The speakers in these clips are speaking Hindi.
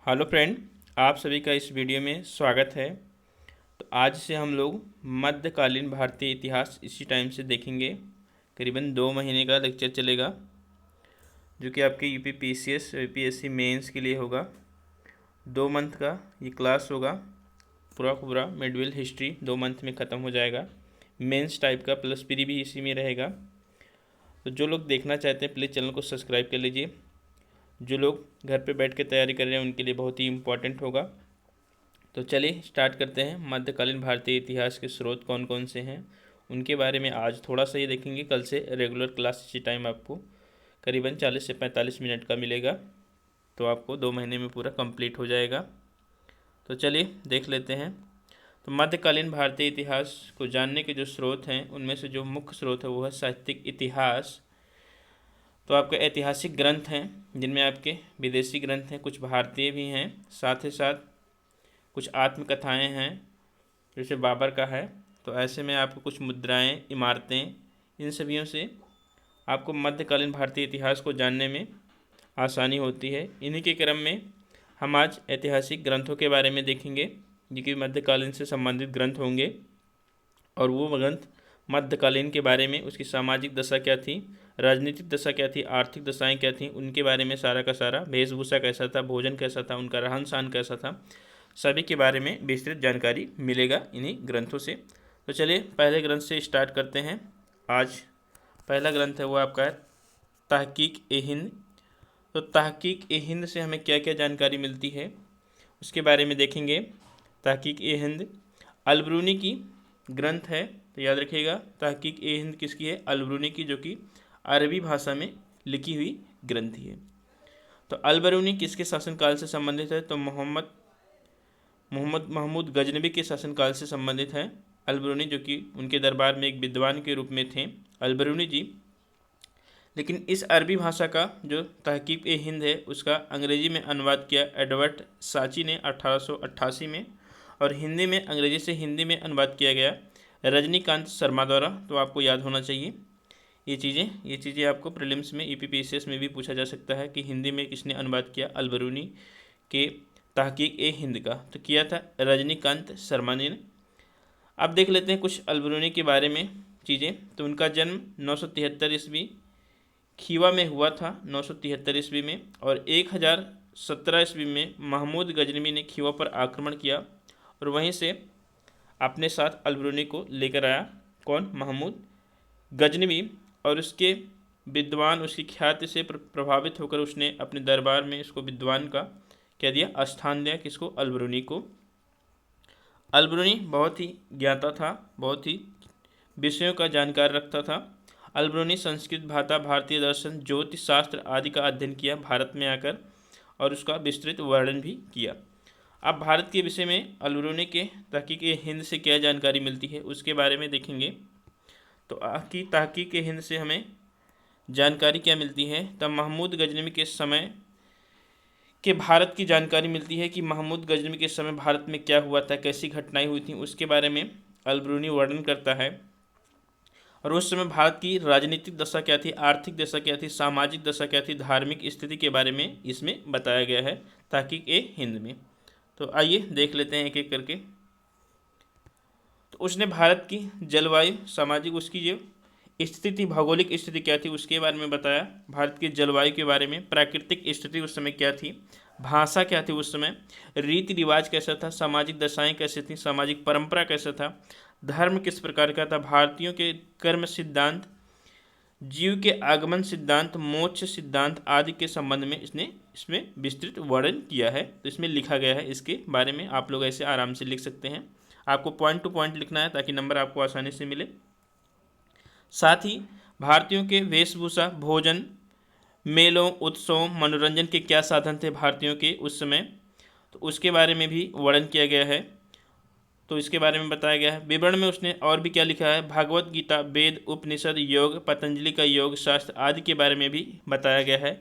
हेलो फ्रेंड, आप सभी का इस वीडियो में स्वागत है। तो आज से हम लोग मध्यकालीन भारतीय इतिहास इसी टाइम से देखेंगे। करीबन 2 महीने का लेक्चर चलेगा जो कि आपके यूपीपीसीएस यूपीएससी मेंस के लिए होगा। 2 मंथ का ये क्लास होगा। पूरा का पूरा मिडविल हिस्ट्री 2 मंथ में ख़त्म हो जाएगा। मेंस टाइप का प्लस प्री भी इसी में रहेगा। तो जो लोग देखना चाहते हैं प्लीज़ चैनल को सब्सक्राइब कर लीजिए। जो लोग घर पे बैठ के तैयारी कर रहे हैं उनके लिए बहुत ही इम्पोर्टेंट होगा। तो चलिए स्टार्ट करते हैं। मध्यकालीन भारतीय इतिहास के स्रोत कौन कौन से हैं उनके बारे में आज थोड़ा सा ये देखेंगे। कल से रेगुलर क्लास इसी टाइम आपको करीबन 40 से 45 मिनट का मिलेगा, तो आपको 2 महीने में पूरा कंप्लीट हो जाएगा। तो चलिए देख लेते हैं। तो मध्यकालीन भारतीय इतिहास को जानने के जो स्रोत हैं उनमें से जो मुख्य स्रोत है वो है साहित्यिक इतिहास। तो आपके ऐतिहासिक ग्रंथ हैं जिनमें आपके विदेशी ग्रंथ हैं, कुछ भारतीय भी हैं, साथ ही साथ कुछ आत्मकथाएं हैं जैसे बाबर का है। तो ऐसे में आपको कुछ मुद्राएं, इमारतें, इन सभियों से आपको मध्यकालीन भारतीय इतिहास को जानने में आसानी होती है। इन्हीं के क्रम में हम आज ऐतिहासिक ग्रंथों के बारे में देखेंगे जो कि मध्यकालीन से संबंधित ग्रंथ होंगे। और वो ग्रंथ मध्यकालीन के बारे में, उसकी सामाजिक दशा क्या थी, राजनीतिक दशा क्या थी, आर्थिक दशाएं क्या थी, उनके बारे में सारा का सारा, वेशभूषा कैसा था, भोजन कैसा था, उनका रहन सहन कैसा था, सभी के बारे में विस्तृत जानकारी मिलेगा इन्हीं ग्रंथों से। तो चलिए पहले ग्रंथ से स्टार्ट करते हैं। आज पहला ग्रंथ है वो आपका है तहकीक ए हिंद। तो तहकीक ए हिंद से हमें क्या क्या जानकारी मिलती है उसके बारे में देखेंगे। तहकीक ए हिंद अलबरूनी की ग्रंथ है, तो याद रखिएगा तहकीक ए हिंद किसकी है, अलबरूनी की, जो कि अरबी भाषा में लिखी हुई ग्रंथि है। तो अलबरूनी किसके शासनकाल से संबंधित है, तो मोहम्मद महमूद गजनबी के शासनकाल से संबंधित है। अलबरूनी जो कि उनके दरबार में एक विद्वान के रूप में थे अलबरूनी जी। लेकिन इस अरबी भाषा का जो तहकीक ए हिंद है उसका अंग्रेजी में अनुवाद किया एडवर्ड साची ने 1888 में, और हिंदी में अंग्रेजी से हिंदी में अनुवाद किया गया रजनीकांत शर्मा द्वारा। तो आपको याद होना चाहिए ये चीज़ें आपको प्रीलिम्स में ईपीपीसीएस में भी पूछा जा सकता है कि हिंदी में किसने अनुवाद किया अलबरूनी के तहकीक ए हिंद का, तो किया था रजनीकांत शर्मा ने। अब देख लेते हैं कुछ अलबरूनी के बारे में चीज़ें। तो उनका जन्म 973 ईस्वी खीवा में हुआ था, 973 ईस्वी में, और 1017 ईस्वी में महमूद गजनवी ने खीवा पर आक्रमण किया और वहीं से अपने साथ अलबरूनी को लेकर आया। कौन, महमूद गजनवी। और उसके विद्वान, उसकी ख्याति से प्रभावित होकर उसने अपने दरबार में इसको विद्वान का क्या दिया, स्थान दिया। किसको, अलबरूनी को। अलबरूनी बहुत ही ज्ञाता था, बहुत ही विषयों का जानकार रखता था। अलबरूनी संस्कृत भाषा, भारतीय दर्शन, ज्योतिष शास्त्र आदि का अध्ययन किया भारत में आकर और उसका विस्तृत वर्णन भी किया। अब भारत के विषय में अलबरूनी के तहकीक ए हिंद से क्या जानकारी मिलती है उसके बारे में देखेंगे। तो तहकीक ए हिंद से हमें जानकारी क्या मिलती है, तब महमूद गजनवी के समय के भारत की जानकारी मिलती है कि महमूद गजनवी के समय भारत में क्या हुआ था, कैसी घटनाएं हुई थी, उसके बारे में अलबरूनी वर्णन करता है। और उस समय भारत की राजनीतिक दशा क्या थी, आर्थिक दशा क्या थी, सामाजिक दशा क्या थी, धार्मिक स्थिति के बारे में इसमें बताया गया है तहकीक ए हिंद में। तो आइए देख लेते हैं एक एक करके। तो उसने भारत की जलवायु, सामाजिक उसकी जो स्थिति थी, भौगोलिक स्थिति क्या थी उसके बारे में बताया। भारत की जलवायु के बारे में, प्राकृतिक स्थिति उस समय क्या थी, भाषा क्या थी उस समय, रीति रिवाज कैसा था, सामाजिक दशाएं कैसी थी, सामाजिक परंपरा कैसा था, धर्म किस प्रकार का था, भारतीयों के कर्म सिद्धांत, जीव के आगमन सिद्धांत, मोक्ष सिद्धांत आदि के संबंध में इसमें विस्तृत वर्णन किया है। तो इसमें लिखा गया है, इसके बारे में आप लोग ऐसे आराम से लिख सकते हैं। आपको पॉइंट टू पॉइंट लिखना है ताकि नंबर आपको आसानी से मिले। साथ ही भारतीयों के वेशभूषा, भोजन, मेलों, उत्सवों, मनोरंजन के क्या साधन थे भारतीयों के उस समय, तो उसके बारे में भी वर्णन किया गया है। तो इसके बारे में बताया गया है। विवरण में उसने और भी क्या लिखा है, भागवत गीता, वेद, उपनिषद, योग, पतंजलि का योग शास्त्र आदि के बारे में भी बताया गया है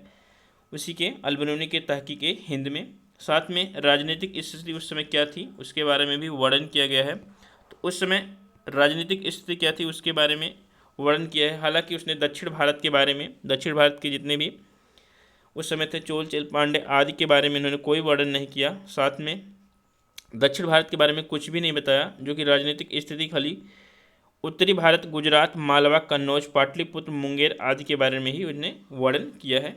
उसी के अलबरूनी के तहकीक ए हिंद में। साथ में राजनीतिक स्थिति उस समय क्या थी उसके बारे में भी वर्णन किया गया है। तो उस समय राजनीतिक स्थिति क्या थी उसके बारे में वर्णन किया है। हालांकि उसने दक्षिण भारत के बारे में, दक्षिण भारत के जितने भी उस समय थे, चोल चेल पांडे आदि के बारे में इन्होंने कोई वर्णन नहीं किया। साथ में दक्षिण भारत के बारे में कुछ भी नहीं बताया, जो कि राजनीतिक स्थिति खाली उत्तरी भारत, गुजरात, मालवा, कन्नौज, पाटलिपुत्र, मुंगेर आदि के बारे में ही उसने वर्णन किया है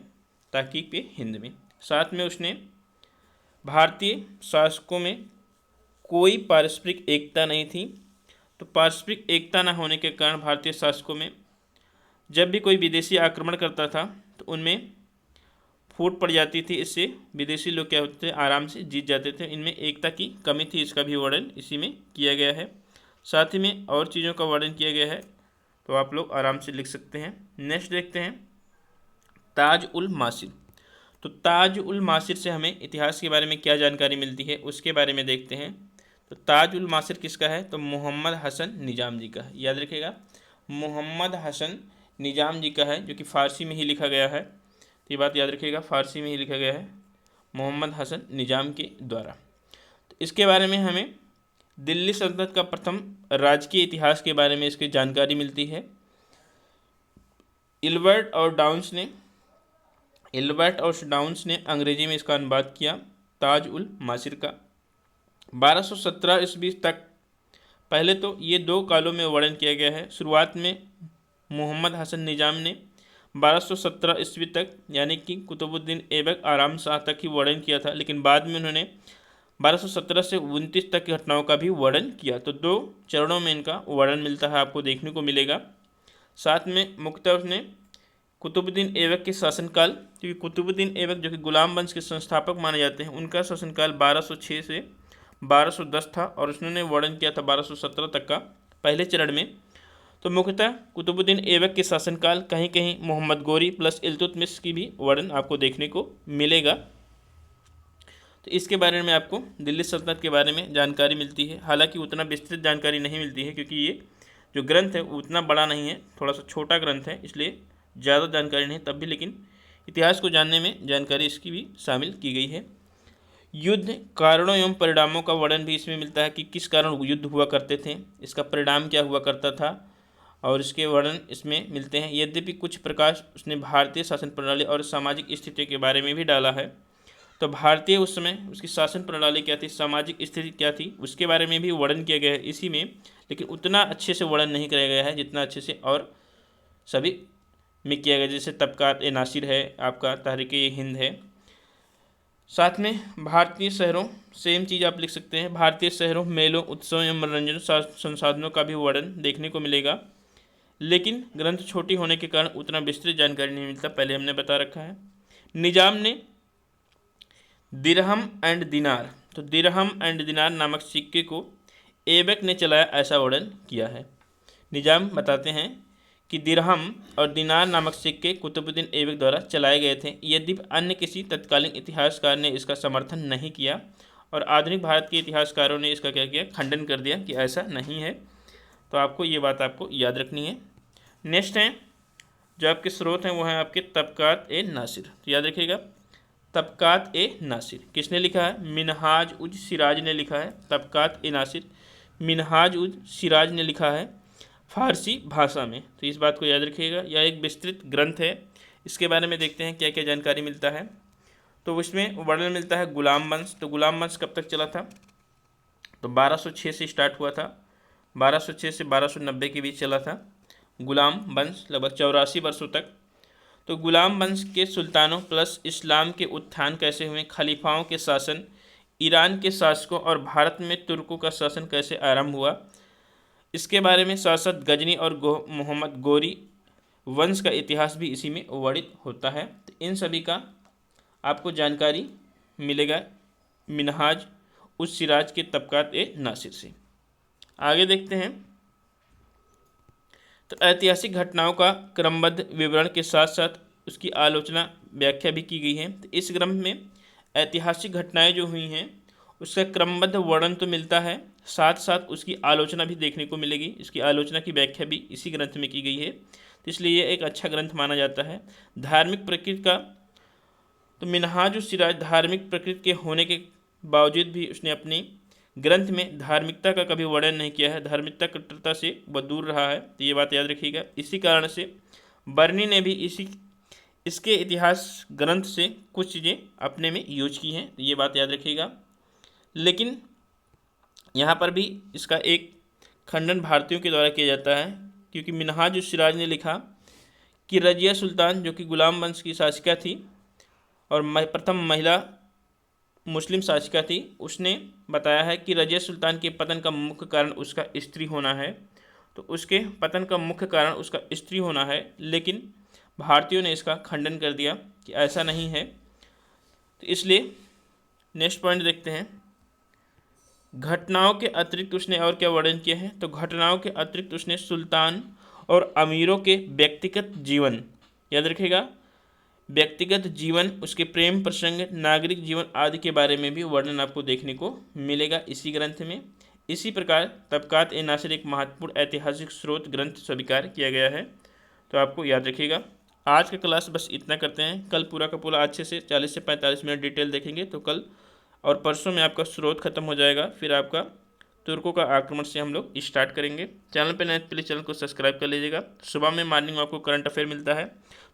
तार्किक पे हिंद में। साथ में उसने भारतीय शासकों में कोई पारस्परिक एकता नहीं थी, तो पारस्परिक एकता न होने के कारण भारतीय शासकों में जब भी कोई विदेशी आक्रमण करता था तो उनमें फूट पड़ जाती थी, इससे विदेशी लोग क्या होते थे, आराम से जीत जाते थे। इनमें एकता की कमी थी, इसका भी वर्णन इसी में किया गया है। साथ ही में और चीज़ों का वर्णन किया गया है, तो आप लोग आराम से लिख सकते हैं। नेक्स्ट देखते हैं ताज उल मासिर। तो ताज उल मासिर से हमें इतिहास के बारे में क्या जानकारी मिलती है उसके बारे में देखते हैं। तो ताज उल मासिर किसका है, तो मोहम्मद हसन निजाम जी का है। याद रखिएगा, मोहम्मद हसन निजाम जी का है, जो कि फ़ारसी में ही लिखा गया है। तो ये बात याद रखिएगा, फ़ारसी में ही लिखा गया है मोहम्मद हसन निजाम के द्वारा। तो इसके बारे में हमें दिल्ली सल्तनत का प्रथम राजकीय इतिहास के बारे में इसकी जानकारी मिलती है। इल्बर्ट और डाउन्स ने अंग्रेजी में इसका अनुवाद किया ताज उल मासिर का। 1217 ईस्वी तक, पहले तो ये दो कालों में वर्णन किया गया है। शुरुआत में मोहम्मद हसन निजाम ने 1217 ईस्वी तक यानी कि कुतुबुद्दीन ऐबक आराम शाह तक ही वर्णन किया था, लेकिन बाद में उन्होंने 1217 से 29 तक की घटनाओं का भी वर्णन किया। तो दो चरणों में इनका वर्णन मिलता है, आपको देखने को मिलेगा। साथ में मुख्यतः उसने कुतुबुद्दीन ऐबक के शासनकाल, क्योंकि कुतुबुद्दीन ऐबक जो कि गुलाम वंश के संस्थापक माने जाते हैं, उनका शासनकाल 1206 से 1210 था और उन्होंने वर्णन किया था 1217 तक का पहले चरण में। तो मुख्यतः कुतुबुद्दीन ऐबक के शासनकाल, कहीं कहीं मोहम्मद गोरी प्लस इल्तुतमिश की भी वर्णन आपको देखने को मिलेगा। तो इसके बारे में आपको दिल्ली सल्तनत के बारे में जानकारी मिलती है। हालांकि उतना विस्तृत जानकारी नहीं मिलती है, क्योंकि ये जो ग्रंथ है उतना बड़ा नहीं है, थोड़ा सा छोटा ग्रंथ है, इसलिए ज़्यादा जानकारी नहीं तब भी, लेकिन इतिहास को जानने में जानकारी इसकी भी शामिल की गई है। युद्ध कारणों एवं परिणामों का वर्णन भी इसमें मिलता है कि किस कारण युद्ध हुआ करते थे, इसका परिणाम क्या हुआ करता था, और इसके वर्णन इसमें मिलते हैं। यद्यपि कुछ प्रकाश उसने भारतीय शासन प्रणाली और सामाजिक स्थिति के बारे में भी डाला है। तो भारतीय उस समय उसकी शासन प्रणाली क्या थी, सामाजिक स्थिति क्या थी, उसके बारे में भी वर्णन किया गया है इसी में, लेकिन उतना अच्छे से वर्णन नहीं किया गया है जितना अच्छे से और सभी में किया गया, जैसे तबकात ए नासिर है, आपका तहरीक ए हिंद है। साथ में भारतीय शहरों, सेम चीज़ आप लिख सकते हैं, भारतीय शहरों, मेलों, उत्सवों एवं मनोरंजन संसाधनों का भी वर्णन देखने को मिलेगा, लेकिन ग्रंथ छोटी होने के कारण उतना विस्तृत जानकारी नहीं मिलता, पहले हमने बता रखा है। निजाम ने दिरहम एंड दिनार, तो दिरहम एंड दिनार नामक सिक्के को ऐबक ने चलाया, ऐसा वर्णन किया है। निजाम बताते हैं कि दिरहम और दिनार नामक सिक्के कुतुबुद्दीन ऐबक द्वारा चलाए गए थे, यद्यपि अन्य किसी तत्कालीन इतिहासकार ने इसका समर्थन नहीं किया और आधुनिक भारत के इतिहासकारों ने इसका क्या किया, खंडन कर दिया कि ऐसा नहीं है। तो आपको ये बात आपको याद रखनी है। नेक्स्ट है जो आपके स्रोत हैं वो हैं आपके तबकात ए नासिर। तो याद रखिएगा, तबकात ए नासिर किसने लिखा है, मिनहाज उज सिराज ने लिखा है। तबकात ए नासिर मिनहाज उज सिराज ने लिखा है फ़ारसी भाषा में। तो इस बात को याद रखिएगा, यह एक विस्तृत ग्रंथ है। इसके बारे में देखते हैं क्या क्या जानकारी मिलता है। तो इसमें वर्णन मिलता है गुलाम वंश। तो गुलाम वंश कब तक चला था, तो 1206 से स्टार्ट हुआ था, 1206 से 1290 के बीच चला था गुलाम वंश, लगभग 84 वर्षों तक। तो गुलाम वंश के सुल्तानों प्लस इस्लाम के उत्थान कैसे हुए, खलीफाओं के शासन, ईरान के शासकों और भारत में तुर्कों का शासन कैसे आरंभ हुआ, इसके बारे में शासक गजनी और मोहम्मद गोरी वंश का इतिहास भी इसी में वर्णित होता है। तो इन सभी का आपको जानकारी मिलेगा मिनहाज उस सिराज के तबकात ए नासिर से। आगे देखते हैं, तो ऐतिहासिक घटनाओं का क्रमबद्ध विवरण के साथ साथ उसकी आलोचना व्याख्या भी की गई है। तो इस ग्रंथ में ऐतिहासिक घटनाएं जो हुई हैं उसका क्रमबद्ध वर्णन तो मिलता है, साथ साथ उसकी आलोचना भी देखने को मिलेगी। इसकी आलोचना की व्याख्या भी इसी ग्रंथ में की गई है, तो इसलिए ये एक अच्छा ग्रंथ माना जाता है। धार्मिक प्रकृति का, तो मिनहाज उस सिराज धार्मिक प्रकृति के होने के बावजूद भी उसने अपनी ग्रंथ में धार्मिकता का कभी वर्णन नहीं किया है, धार्मिकता कट्टरता से वह दूर रहा है। तो ये बात याद रखिएगा। इसी कारण से बर्नी ने भी इसके इतिहास ग्रंथ से कुछ चीज़ें अपने में यूज की हैं, तो ये बात याद रखिएगा। लेकिन यहाँ पर भी इसका एक खंडन भारतीयों के द्वारा किया जाता है, क्योंकि मिन्हाज-उस-सिराज ने लिखा कि रजिया सुल्तान, जो कि गुलाम वंश की शासिका थी और प्रथम महिला मुस्लिम शासिका थी, उसने बताया है कि रजिया सुल्तान के पतन का मुख्य कारण उसका स्त्री होना है। तो उसके पतन का मुख्य कारण उसका स्त्री होना है, लेकिन भारतीयों ने इसका खंडन कर दिया कि ऐसा नहीं है। तो इसलिए नेक्स्ट पॉइंट देखते हैं, घटनाओं के अतिरिक्त उसने और क्या वर्णन किया है। तो घटनाओं के अतिरिक्त उसने सुल्तान और अमीरों के व्यक्तिगत जीवन, याद रखिएगा, व्यक्तिगत जीवन, उसके प्रेम प्रसंग, नागरिक जीवन आदि के बारे में भी वर्णन आपको देखने को मिलेगा इसी ग्रंथ में। इसी प्रकार तबकात ए नासिर एक महत्वपूर्ण ऐतिहासिक स्रोत ग्रंथ स्वीकार किया गया है, तो आपको याद रखिएगा। आज का क्लास बस इतना करते हैं, कल पूरा का पूरा अच्छे से 40 से 45 मिनट डिटेल देखेंगे। तो कल और परसों में आपका स्रोत खत्म हो जाएगा, फिर आपका तुर्कों का आक्रमण से हम लोग स्टार्ट करेंगे। चैनल पे नए प्लीज़ चैनल को सब्सक्राइब कर लीजिएगा। सुबह में मॉर्निंग में आपको करंट अफेयर मिलता है,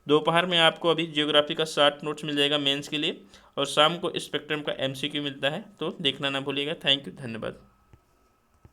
दोपहर में आपको अभी जियोग्राफी का शॉर्ट नोट्स मिल जाएगा मेंस के लिए, और शाम को स्पेक्ट्रम का MCQ मिलता है, तो देखना ना भूलिएगा। थैंक यू, धन्यवाद।